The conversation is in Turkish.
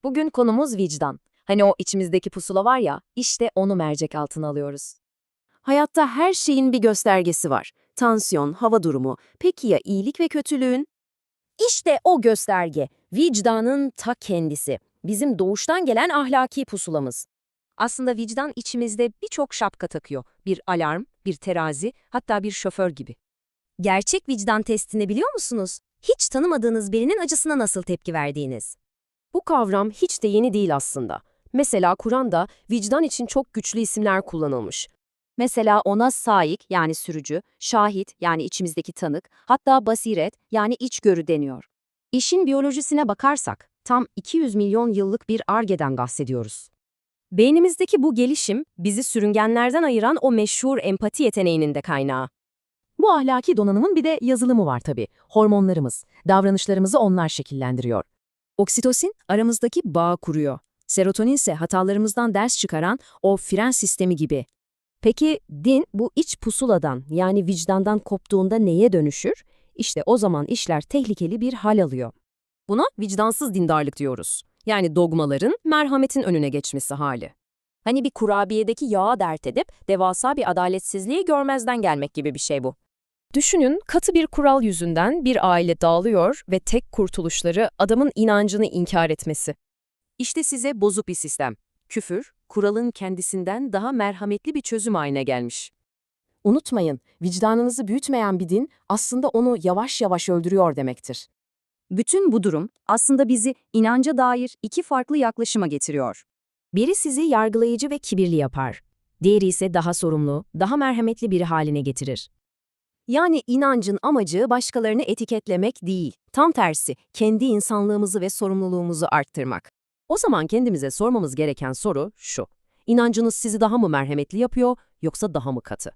Bugün konumuz vicdan. Hani o içimizdeki pusula var ya, işte onu mercek altına alıyoruz. Hayatta her şeyin bir göstergesi var. Tansiyon, hava durumu. Peki ya iyilik ve kötülüğün? İşte o gösterge, vicdanın ta kendisi. Bizim doğuştan gelen ahlaki pusulamız. Aslında vicdan içimizde birçok şapka takıyor. Bir alarm, bir terazi, hatta bir şoför gibi. Gerçek vicdan testini biliyor musunuz? Hiç tanımadığınız birinin acısına nasıl tepki verdiğiniz. Bu kavram hiç de yeni değil aslında. Mesela Kur'an'da vicdan için çok güçlü isimler kullanılmış. Mesela ona saik yani sürücü, şahit yani içimizdeki tanık, hatta basiret yani içgörü deniyor. İşin biyolojisine bakarsak tam 200 milyon yıllık bir argeden bahsediyoruz. Beynimizdeki bu gelişim bizi sürüngenlerden ayıran o meşhur empati yeteneğinin de kaynağı. Bu ahlaki donanımın bir de yazılımı var tabii. Hormonlarımız, davranışlarımızı onlar şekillendiriyor. Oksitosin aramızdaki bağı kuruyor. Serotonin ise hatalarımızdan ders çıkaran o fren sistemi gibi. Peki din bu iç pusuladan yani vicdandan koptuğunda neye dönüşür? İşte o zaman işler tehlikeli bir hal alıyor. Buna vicdansız dindarlık diyoruz. Yani dogmaların merhametin önüne geçmesi hali. Hani bir kurabiyedeki yağı dert edip devasa bir adaletsizliği görmezden gelmek gibi bir şey bu. Düşünün, katı bir kural yüzünden bir aile dağılıyor ve tek kurtuluşları adamın inancını inkar etmesi. İşte size bozuk bir sistem. Küfür, kuralın kendisinden daha merhametli bir çözüm haline gelmiş. Unutmayın, vicdanınızı büyütmeyen bir din aslında onu yavaş yavaş öldürüyor demektir. Bütün bu durum aslında bizi inanca dair iki farklı yaklaşıma getiriyor. Biri sizi yargılayıcı ve kibirli yapar. Diğeri ise daha sorumlu, daha merhametli biri haline getirir. Yani inancın amacı başkalarını etiketlemek değil, tam tersi, kendi insanlığımızı ve sorumluluğumuzu arttırmak. O zaman kendimize sormamız gereken soru şu: İnancınız sizi daha mı merhametli yapıyor, yoksa daha mı katı?